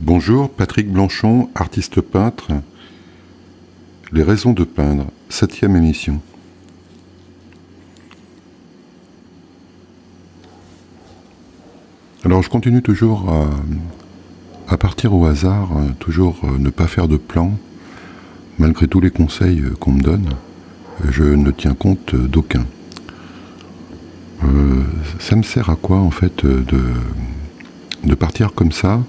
Bonjour, Patrick Blanchon, artiste peintre. Les raisons de peindre, 7e émission. Alors je continue toujours à partir au hasard, toujours ne pas faire de plan, malgré tous les conseils qu'on me donne. Je ne tiens compte d'aucun. Ça me sert à quoi en fait de partir comme ça?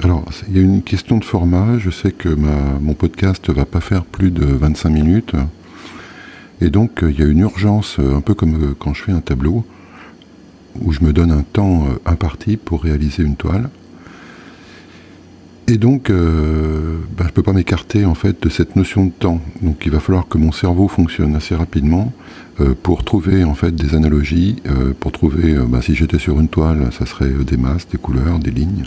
Alors, il y a une question de format. Je sais que mon podcast ne va pas faire plus de 25 minutes. Et donc, il y a une urgence, un peu comme quand je fais un tableau, où je me donne un temps imparti pour réaliser une toile. Et donc, je ne peux pas m'écarter en fait de cette notion de temps. Donc, il va falloir que mon cerveau fonctionne assez rapidement pour trouver en fait des analogies, pour trouver, si j'étais sur une toile, ça serait des masses, des couleurs, des lignes,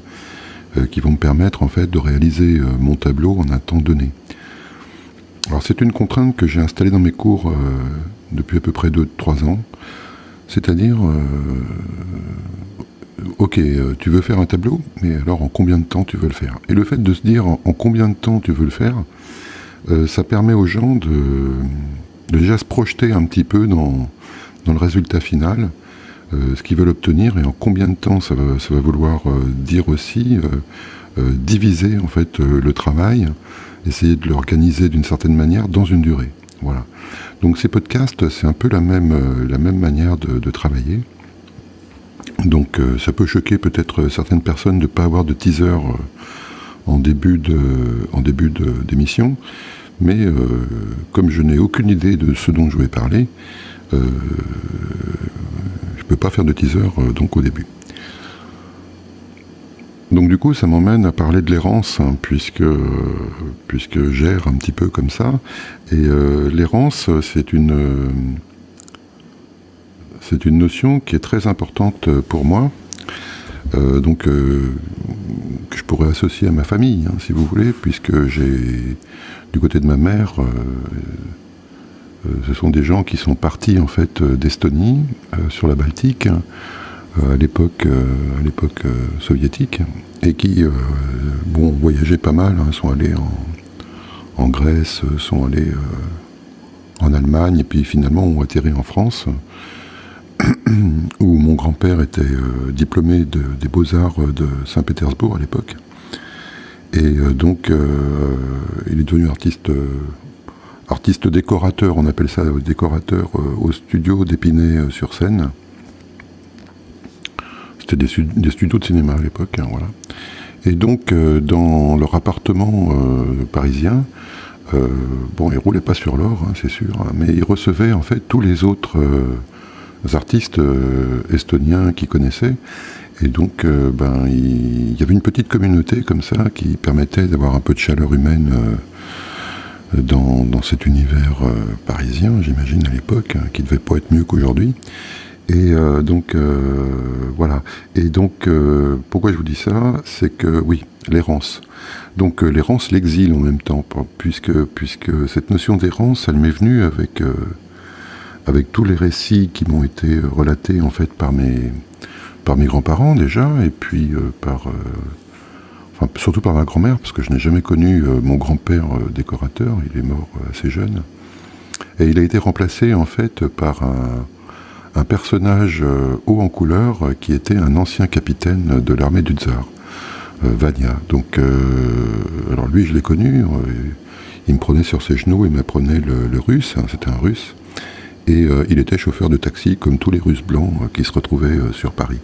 qui vont me permettre en fait de réaliser mon tableau en un temps donné. Alors, c'est une contrainte que j'ai installée dans mes cours depuis à peu près 2-3 ans. C'est-à-dire, ok, tu veux faire un tableau, mais alors en combien de temps tu veux le faire? Et le fait de se dire en combien de temps tu veux le faire, ça permet aux gens de déjà se projeter un petit peu dans le résultat final, ce qu'ils veulent obtenir, et en combien de temps ça va vouloir dire aussi diviser en fait le travail, essayer de l'organiser d'une certaine manière dans une durée. Voilà. Donc ces podcasts, c'est un peu la même manière de travailler. Donc ça peut choquer peut-être certaines personnes de ne pas avoir de teaser en début d'émission, mais comme je n'ai aucune idée de ce dont je vais parler, je ne peux pas faire de teaser donc au début. Donc du coup ça m'emmène à parler de l'errance, puisque j'erre un petit peu comme ça, et l'errance c'est une notion qui est très importante pour moi, que je pourrais associer à ma famille, si vous voulez, puisque j'ai, du côté de ma mère, ce sont des gens qui sont partis en fait d'Estonie, sur la Baltique, à l'époque soviétique, et qui voyageaient pas mal, sont allés en Grèce, sont allés en Allemagne, et puis finalement ont atterri en France, où mon grand-père était diplômé des Beaux-Arts de Saint-Pétersbourg à l'époque. Et donc, il est devenu artiste décorateur, on appelle ça décorateur, au studio d'Épinay-sur-Seine. C'était des studios de cinéma à l'époque, voilà. Et donc, dans leur appartement parisien, ils roulaient pas sur l'or, c'est sûr, mais ils recevaient en fait tous les autres artistes estoniens qu'ils connaissaient, et donc il y avait une petite communauté comme ça qui permettait d'avoir un peu de chaleur humaine dans cet univers parisien, j'imagine à l'époque, qui devait pas être mieux qu'aujourd'hui. Et voilà. Et donc pourquoi je vous dis ça, c'est que oui, l'errance. Donc l'errance, l'exil en même temps, puisque cette notion d'errance, elle m'est venue avec tous les récits qui m'ont été relatés en fait par mes grands-parents déjà, et puis surtout par ma grand-mère, parce que je n'ai jamais connu mon grand-père décorateur, il est mort assez jeune, et il a été remplacé en fait par un personnage haut en couleur qui était un ancien capitaine de l'armée du Tsar, Vania. Donc alors lui je l'ai connu, il me prenait sur ses genoux, il m'apprenait le russe, c'était un russe. Et il était chauffeur de taxi, comme tous les Russes blancs qui se retrouvaient sur Paris.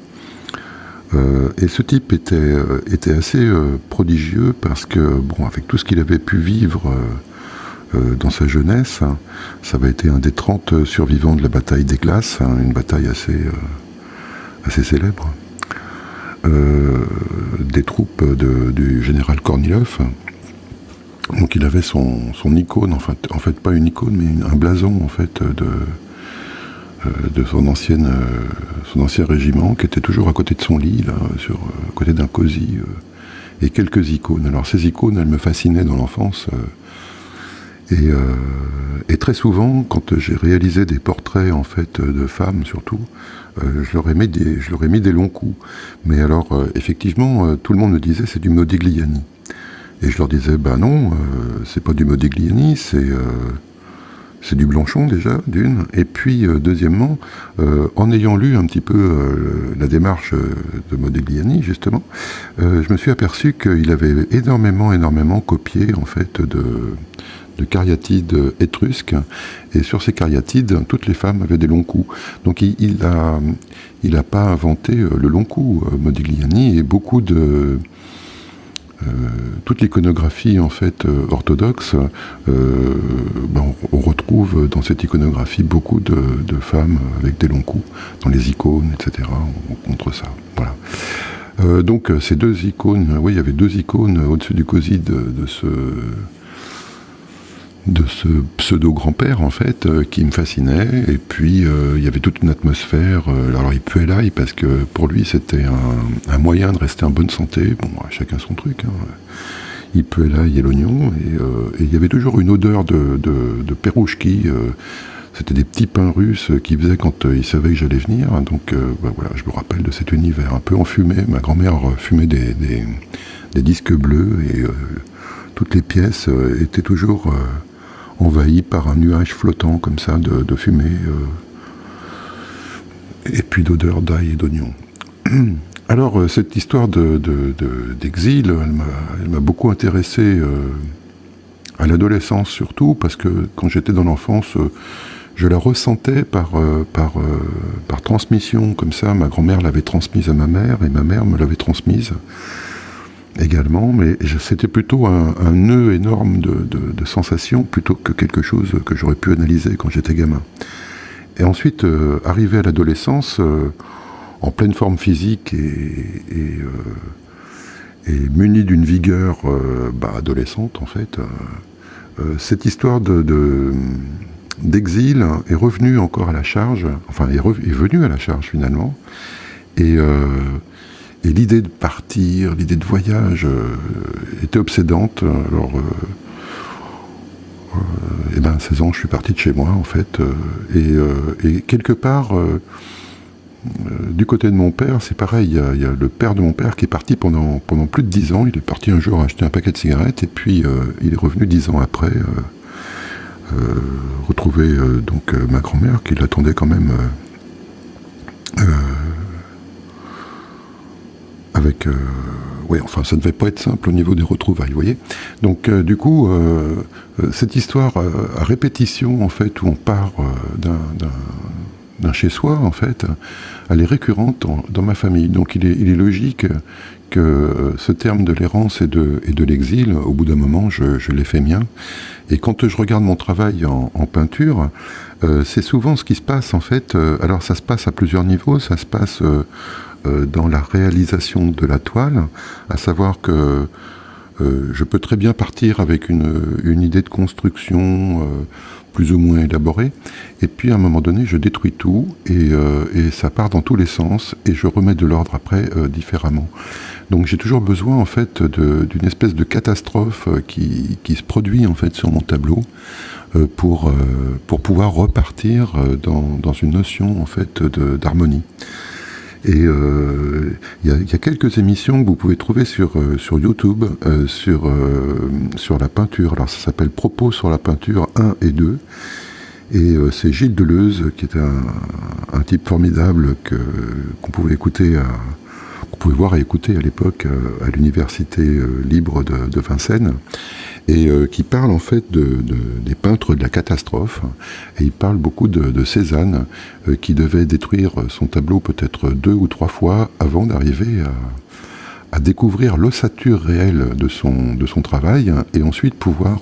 Et ce type était assez prodigieux, parce que, avec tout ce qu'il avait pu vivre dans sa jeunesse, ça avait été un des 30 survivants de la bataille des Glaces, une bataille assez célèbre, des troupes du général Kornilov. Donc il avait son icône, en fait pas une icône, mais un blason en fait de son ancien régiment, qui était toujours à côté de son lit, là, à côté d'un cosy, et quelques icônes. Alors ces icônes, elles me fascinaient dans l'enfance, Et très souvent, quand j'ai réalisé des portraits en fait de femmes surtout, je leur ai mis des longs coups. Mais alors, effectivement, tout le monde me disait c'est du Modigliani. Et je leur disais, non, c'est pas du Modigliani, c'est du Blanchon déjà, d'une. Et puis, deuxièmement, en ayant lu un petit peu la démarche de Modigliani, justement, je me suis aperçu qu'il avait énormément copié, en fait, de cariatides étrusques. Et sur ces cariatides, toutes les femmes avaient des longs coups. Donc, il a pas inventé le long cou, Modigliani, et beaucoup de... toute l'iconographie en fait orthodoxe, on retrouve dans cette iconographie beaucoup de femmes avec des longs coups, dans les icônes, etc. On montre ça. Voilà. Donc ces deux icônes, oui, il y avait deux icônes au-dessus du cosy de ce pseudo-grand-père, en fait, qui me fascinait. Et puis, il y avait toute une atmosphère. Alors, il puait l'ail parce que pour lui, c'était un moyen de rester en bonne santé. Bon, chacun son truc. Hein. Il puait l'ail et l'oignon. Et il y avait toujours une odeur de perouchki. C'était des petits pains russes qu'il faisait quand il savait que j'allais venir. Donc, voilà, je me rappelle de cet univers un peu enfumé. Ma grand-mère fumait des disques bleus et toutes les pièces étaient toujours... envahi par un nuage flottant comme ça de fumée et puis d'odeur d'ail et d'oignon. Alors cette histoire d'exil, elle m'a beaucoup intéressé à l'adolescence surtout, parce que quand j'étais dans l'enfance, je la ressentais par transmission, comme ça. Ma grand-mère l'avait transmise à ma mère et ma mère me l'avait transmise également, mais c'était plutôt un nœud énorme de sensations plutôt que quelque chose que j'aurais pu analyser quand j'étais gamin. Et ensuite, arrivé à l'adolescence, en pleine forme physique et muni d'une vigueur adolescente en fait, cette histoire d'exil est revenue encore à la charge, enfin est venue à la charge finalement, et l'idée de partir, l'idée de voyage était obsédante. Alors, à 16 ans, je suis parti de chez moi, en fait. Et quelque part, du côté de mon père, c'est pareil. Il y a le père de mon père qui est parti pendant plus de 10 ans. Il est parti un jour acheter un paquet de cigarettes, et puis il est revenu 10 ans après, retrouver donc ma grand-mère, qui l'attendait quand même... avec... enfin, ça ne devait pas être simple au niveau des retrouvailles, vous voyez. Donc, du coup, cette histoire à répétition, en fait, où on part d'un chez-soi, en fait, elle est récurrente dans ma famille. Donc, il est logique que ce terme de l'errance et de l'exil, au bout d'un moment, je l'ai fait mien. Et quand je regarde mon travail en peinture, c'est souvent ce qui se passe, en fait. Alors, ça se passe à plusieurs niveaux. Ça se passe... dans la réalisation de la toile, à savoir que je peux très bien partir avec une idée de construction plus ou moins élaborée, et puis à un moment donné je détruis tout, et ça part dans tous les sens, et je remets de l'ordre après différemment. Donc j'ai toujours besoin en fait d'une espèce de catastrophe qui se produit en fait sur mon tableau, pour pouvoir repartir dans une notion en fait d'harmonie. Et il y a quelques émissions que vous pouvez trouver sur YouTube sur la peinture. Alors ça s'appelle Propos sur la peinture 1 et 2. Et c'est Gilles Deleuze, qui est un type formidable qu'on pouvait voir et écouter à l'époque à l'université libre de Vincennes, et qui parle en fait des peintres de la catastrophe. Et il parle beaucoup de Cézanne, qui devait détruire son tableau peut-être 2 ou 3 fois avant d'arriver à découvrir l'ossature réelle de son travail, et ensuite pouvoir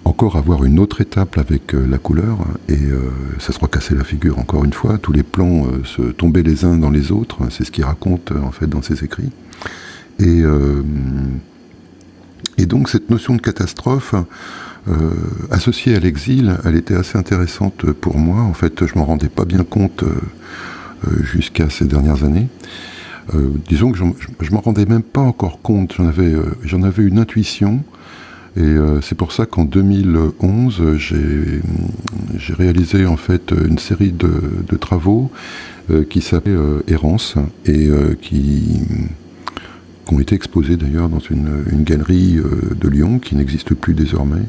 encore avoir une autre étape avec la couleur, et ça se recasser la figure encore une fois. Tous les plans se tombaient les uns dans les autres, c'est ce qu'il raconte en fait dans ses écrits. Et donc cette notion de catastrophe associée à l'exil, elle était assez intéressante pour moi. En fait, je m'en rendais pas bien compte jusqu'à ces dernières années. Disons que je m'en rendais même pas encore compte. J'en avais une intuition. Et c'est pour ça qu'en 2011, j'ai réalisé en fait une série de travaux qui s'appelait Errance et qui ont été exposés d'ailleurs dans une galerie de Lyon qui n'existe plus désormais,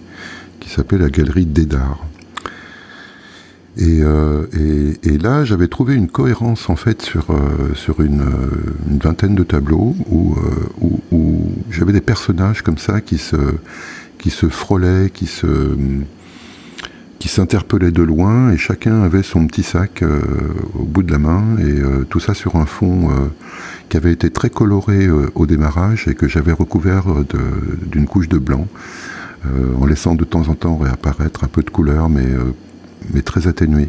qui s'appelle la galerie Dédard. Et là, j'avais trouvé une cohérence en fait sur une vingtaine de tableaux où j'avais des personnages comme ça qui se frôlaient, qui s'interpellaient de loin, et chacun avait son petit sac au bout de la main, et tout ça sur un fond qui avait été très coloré au démarrage et que j'avais recouvert d'une couche de blanc, en laissant de temps en temps réapparaître un peu de couleur, mais très atténué.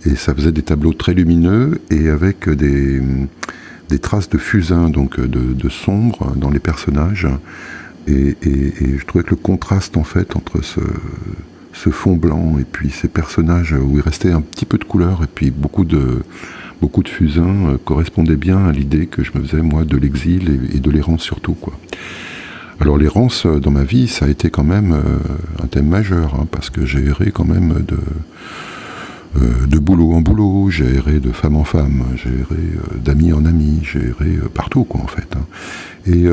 Et ça faisait des tableaux très lumineux et avec des traces de fusain, donc de sombre dans les personnages. Et je trouvais que le contraste en fait entre ce fond blanc et puis ces personnages où il restait un petit peu de couleur et puis beaucoup de fusain correspondait bien à l'idée que je me faisais moi de l'exil et de l'errance surtout, quoi. Alors l'errance dans ma vie, ça a été quand même un thème majeur, hein, parce que j'ai erré quand même de boulot en boulot, j'ai erré de femme en femme, j'ai erré d'ami en ami, j'ai erré partout, quoi, en fait. Hein. Et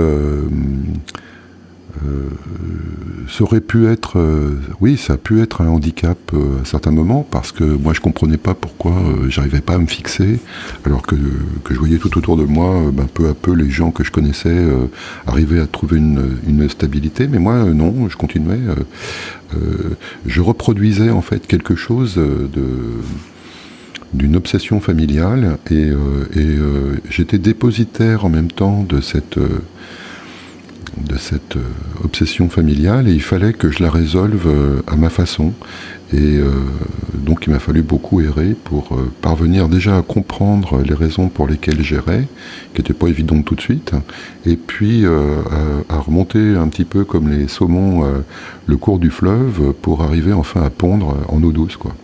ça aurait pu être, oui, ça a pu être un handicap à certains moments, parce que moi je comprenais pas pourquoi j'arrivais pas à me fixer, alors que je voyais tout autour de moi, peu à peu les gens que je connaissais arrivaient à trouver une stabilité, mais moi non, je continuais, je reproduisais en fait quelque chose d'une obsession familiale, et j'étais dépositaire en même temps de cette obsession familiale, et il fallait que je la résolve à ma façon, et donc il m'a fallu beaucoup errer pour parvenir déjà à comprendre les raisons pour lesquelles j'errais, qui n'étaient pas évidentes tout de suite, et puis à remonter un petit peu comme les saumons le cours du fleuve pour arriver enfin à pondre en eau douce, quoi.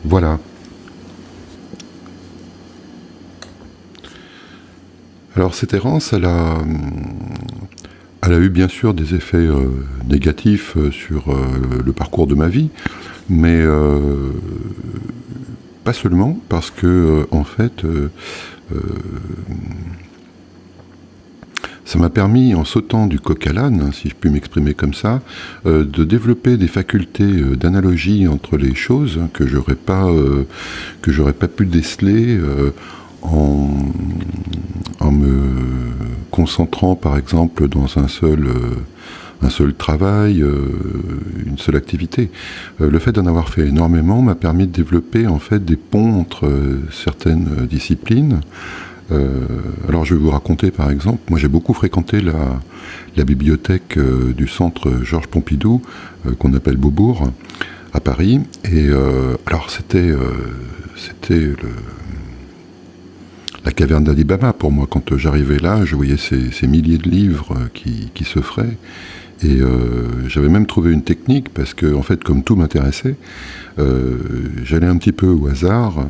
Voilà. Alors cette errance, elle a eu bien sûr des effets négatifs sur le parcours de ma vie, mais pas seulement, parce que en fait, ça m'a permis, en sautant du coq à l'âne, si je puis m'exprimer comme ça, de développer des facultés d'analogie entre les choses que j'aurais pas pu déceler en me concentrant par exemple dans un seul travail, une seule activité. Le fait d'en avoir fait énormément m'a permis de développer en fait des ponts entre certaines disciplines. Alors je vais vous raconter par exemple, moi j'ai beaucoup fréquenté la bibliothèque du centre Georges Pompidou, qu'on appelle Beaubourg, à Paris, et alors c'était la caverne d'Ali Baba pour moi. Quand j'arrivais là, je voyais ces milliers de livres qui s'offraient, et j'avais même trouvé une technique, parce que en fait, comme tout m'intéressait, j'allais un petit peu au hasard,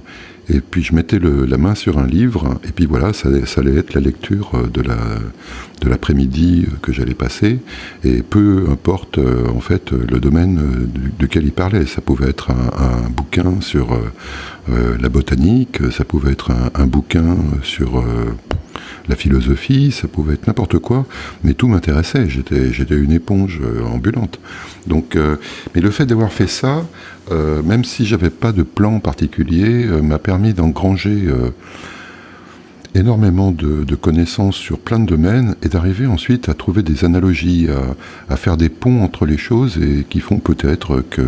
et puis je mettais la main sur un livre, et puis voilà, ça allait être la lecture de l'après-midi que j'allais passer, et peu importe en fait le domaine duquel il parlait. Ça pouvait être un bouquin sur la botanique, ça pouvait être un bouquin sur la philosophie, ça pouvait être n'importe quoi, mais tout m'intéressait. J'étais une éponge ambulante. Donc, mais le fait d'avoir fait ça, même si j'avais pas de plan particulier, m'a permis d'engranger énormément de connaissances sur plein de domaines, et d'arriver ensuite à trouver des analogies, à faire des ponts entre les choses, et qui font peut-être que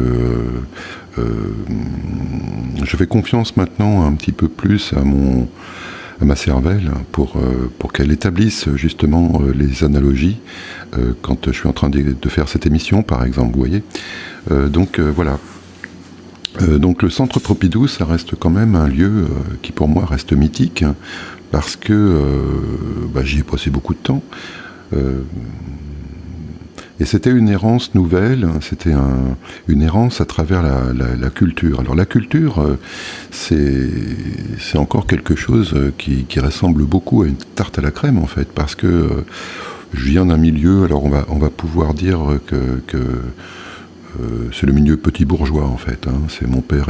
je fais confiance maintenant un petit peu plus à ma cervelle pour qu'elle établisse justement les analogies quand je suis en train de faire cette émission, par exemple, vous voyez. Donc voilà. Donc le centre Pompidou, ça reste quand même un lieu qui pour moi reste mythique, hein, parce que j'y ai passé beaucoup de temps. Et c'était une errance nouvelle, c'était une errance à travers la culture. Alors la culture, c'est encore quelque chose qui ressemble beaucoup à une tarte à la crème, en fait, parce que Je viens d'un milieu, alors on va pouvoir dire que c'est le milieu petit bourgeois en fait. Hein. Mon père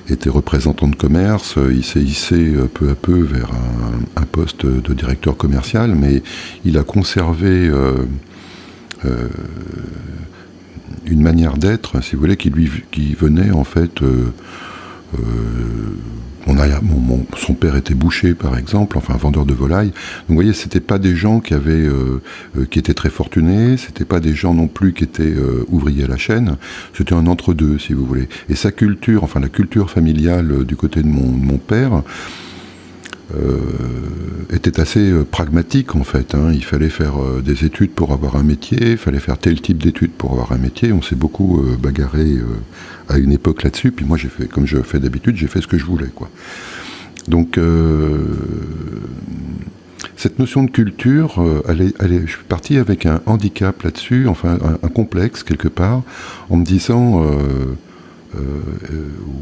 était représentant de commerce, il s'est hissé peu à peu vers un poste de directeur commercial, mais il a conservé une manière d'être, si vous voulez, qui venait en fait. Son père était boucher, par exemple, enfin vendeur de volailles. Donc vous voyez, c'était pas des gens qui étaient très fortunés, c'était pas des gens non plus qui étaient ouvriers à la chaîne. C'était un entre-deux, si vous voulez. Et sa culture, enfin la culture familiale du côté de mon père, était assez pragmatique en fait. Hein. Il fallait faire des études pour avoir un métier, il fallait faire tel type d'études pour avoir un métier. On s'est beaucoup bagarré à une époque là-dessus. Puis moi, j'ai fait, comme je fais d'habitude, j'ai fait ce que je voulais, quoi. Donc, cette notion de culture, je suis parti avec un handicap là-dessus, enfin un complexe quelque part, en me disant,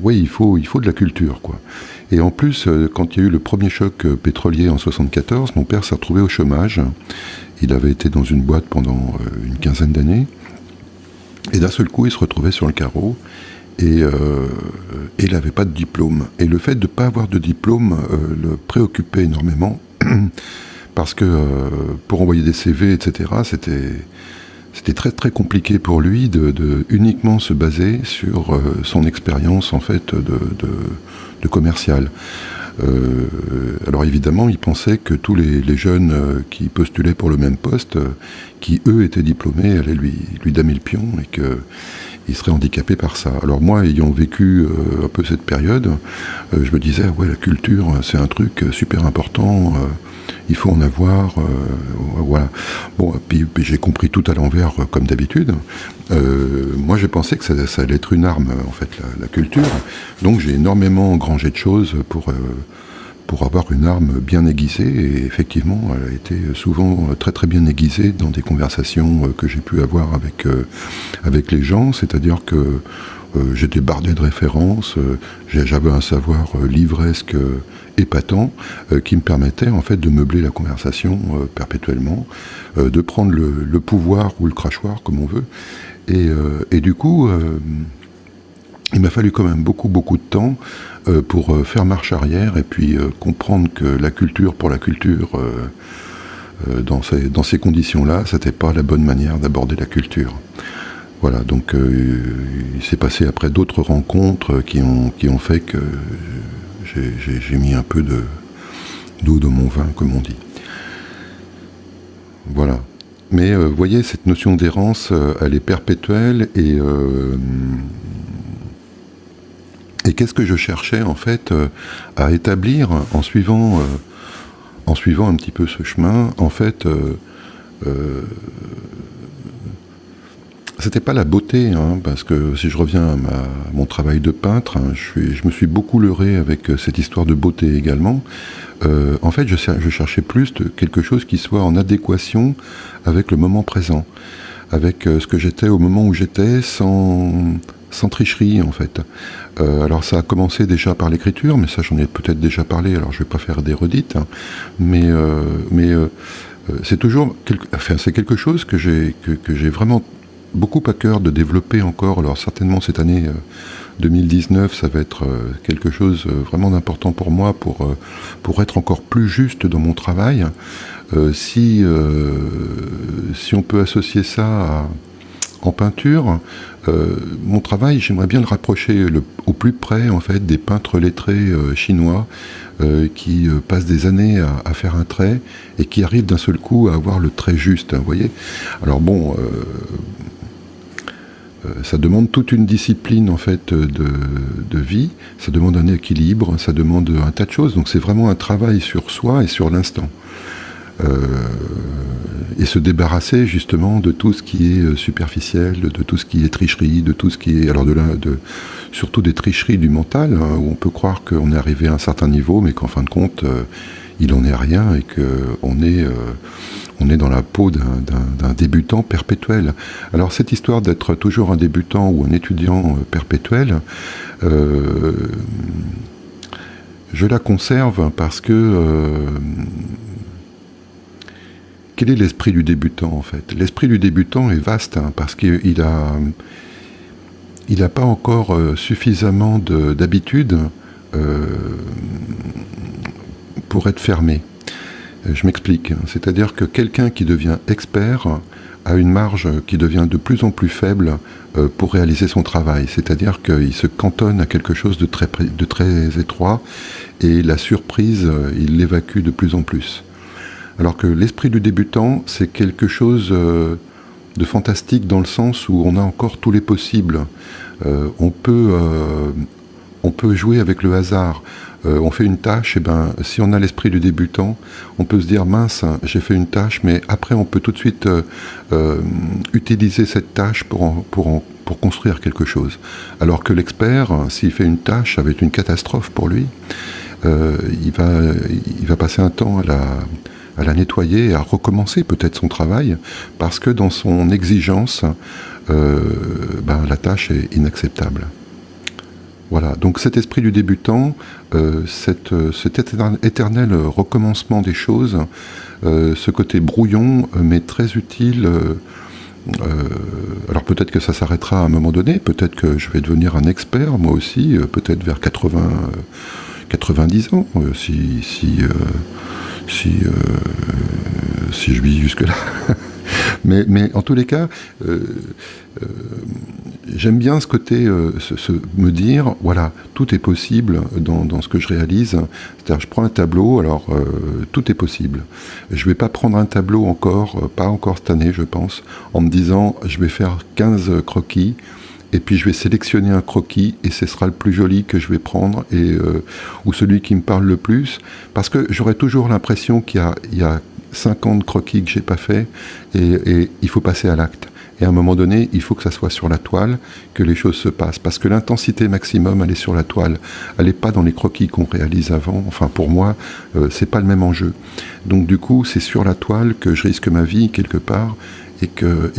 oui, il faut de la culture, quoi. Et en plus, quand il y a eu le premier choc pétrolier en 1974, mon père s'est retrouvé au chômage. Il avait été dans une boîte pendant une quinzaine d'années. Et d'un seul coup, il se retrouvait sur le carreau. Et il n'avait pas de diplôme. Et le fait de ne pas avoir de diplôme le préoccupait énormément. Parce que pour envoyer des CV, etc., c'était très très compliqué pour lui de uniquement se baser sur son expérience en fait de commercial. Alors évidemment, il pensait que tous les jeunes qui postulaient pour le même poste, qui eux étaient diplômés, allaient lui damer le pion et qu'il serait handicapé par ça. Alors moi, ayant vécu un peu cette période, je me disais, ouais, la culture, c'est un truc super important, il faut en avoir, voilà. Bon, puis j'ai compris tout à l'envers, comme d'habitude. Moi, j'ai pensé que ça allait être une arme, en fait, la culture. Donc, j'ai énormément engrangé de choses pour avoir une arme bien aiguisée. Et effectivement, elle a été souvent très très bien aiguisée dans des conversations que j'ai pu avoir avec les gens. C'est-à-dire que j'étais bardé de références, j'avais un savoir livresque épatant qui me permettait en fait de meubler la conversation perpétuellement, de prendre le pouvoir ou le crachoir comme on veut. Et du coup, il m'a fallu quand même beaucoup de temps pour faire marche arrière et puis comprendre que la culture pour la culture, dans ces conditions-là, c'était pas la bonne manière d'aborder la culture. Voilà, donc il s'est passé après d'autres rencontres qui ont fait que j'ai mis un peu d'eau dans mon vin, comme on dit. Voilà. Mais vous voyez, cette notion d'errance, elle est perpétuelle et qu'est-ce que je cherchais en fait à établir en suivant un petit peu ce chemin, en fait. C'était pas la beauté, hein, parce que si je reviens à mon travail de peintre, hein, je me suis beaucoup leurré avec cette histoire de beauté également. En fait, je cherchais plus quelque chose qui soit en adéquation avec le moment présent, avec ce que j'étais au moment où j'étais, sans tricherie en fait. Alors ça a commencé déjà par l'écriture, mais ça j'en ai peut-être déjà parlé, alors je vais pas faire des redites, hein, mais c'est toujours c'est quelque chose que j'ai vraiment beaucoup à cœur de développer encore. Alors certainement cette année 2019, ça va être quelque chose vraiment d'important pour moi pour être encore plus juste dans mon travail. Si on peut associer ça en peinture, mon travail, j'aimerais bien le rapprocher au plus près en fait des peintres lettrés chinois qui passent des années à faire un trait et qui arrivent d'un seul coup à avoir le trait juste, hein, vous voyez. Alors bon, ça demande toute une discipline en fait de vie, ça demande un équilibre, ça demande un tas de choses, donc c'est vraiment un travail sur soi et sur l'instant. Et se débarrasser justement de tout ce qui est superficiel, de tout ce qui est tricherie, de tout ce qui est, alors surtout des tricheries du mental, hein, où on peut croire qu'on est arrivé à un certain niveau, mais qu'en fin de compte, il en est rien et qu'on est dans la peau d'un débutant perpétuel. Alors cette histoire d'être toujours un débutant ou un étudiant perpétuel, je la conserve parce que quel est l'esprit du débutant en fait? L'esprit du débutant est vaste parce qu'il n'a pas encore suffisamment d'habitude pour être fermé. Je m'explique. C'est-à-dire que quelqu'un qui devient expert a une marge qui devient de plus en plus faible pour réaliser son travail. C'est-à-dire qu'il se cantonne à quelque chose de très étroit et la surprise, il l'évacue de plus en plus. Alors que l'esprit du débutant, c'est quelque chose de fantastique dans le sens où on a encore tous les possibles. On peut jouer avec le hasard. On fait une tâche, et si on a l'esprit du débutant, on peut se dire mince, j'ai fait une tâche, mais après on peut tout de suite utiliser cette tâche pour construire quelque chose. Alors que l'expert, s'il fait une tâche, ça va être une catastrophe pour lui. Il va passer un temps à la nettoyer et à recommencer peut-être son travail, parce que dans son exigence, la tâche est inacceptable. Voilà, donc cet esprit du débutant, cet éternel recommencement des choses, ce côté brouillon, mais très utile. Alors peut-être que ça s'arrêtera à un moment donné, peut-être que je vais devenir un expert, moi aussi, peut-être vers 90 ans, si je vis jusque-là. mais en tous les cas, j'aime bien ce côté, me dire, voilà, tout est possible dans ce que je réalise. C'est-à-dire, je prends un tableau, alors tout est possible. Je ne vais pas prendre un tableau pas encore cette année, je pense, en me disant, je vais faire 15 croquis, et puis je vais sélectionner un croquis, et ce sera le plus joli que je vais prendre, ou celui qui me parle le plus, parce que j'aurai toujours l'impression qu'il y a 50 croquis que j'ai pas fait, et il faut passer à l'acte. Et à un moment donné, il faut que ça soit sur la toile, que les choses se passent. Parce que l'intensité maximum, elle est sur la toile. Elle n'est pas dans les croquis qu'on réalise avant. Enfin, pour moi, c'est pas le même enjeu. Donc du coup, c'est sur la toile que je risque ma vie, quelque part, et que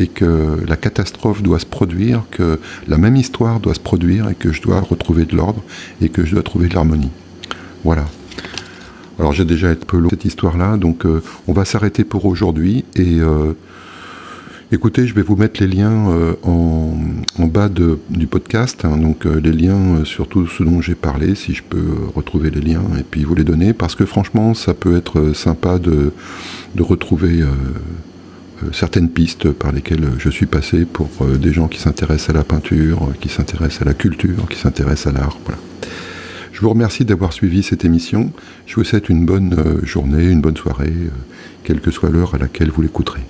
la catastrophe doit se produire, que la même histoire doit se produire, et que je dois retrouver de l'ordre, et que je dois trouver de l'harmonie. Voilà. Alors j'ai déjà été peu long cette histoire-là, donc on va s'arrêter pour aujourd'hui, et écoutez, je vais vous mettre les liens en bas du podcast, donc les liens sur tout ce dont j'ai parlé, si je peux retrouver les liens et puis vous les donner, parce que franchement, ça peut être sympa de retrouver certaines pistes par lesquelles je suis passé pour des gens qui s'intéressent à la peinture, qui s'intéressent à la culture, qui s'intéressent à l'art. Voilà. Je vous remercie d'avoir suivi cette émission. Je vous souhaite une bonne journée, une bonne soirée, quelle que soit l'heure à laquelle vous l'écouterez.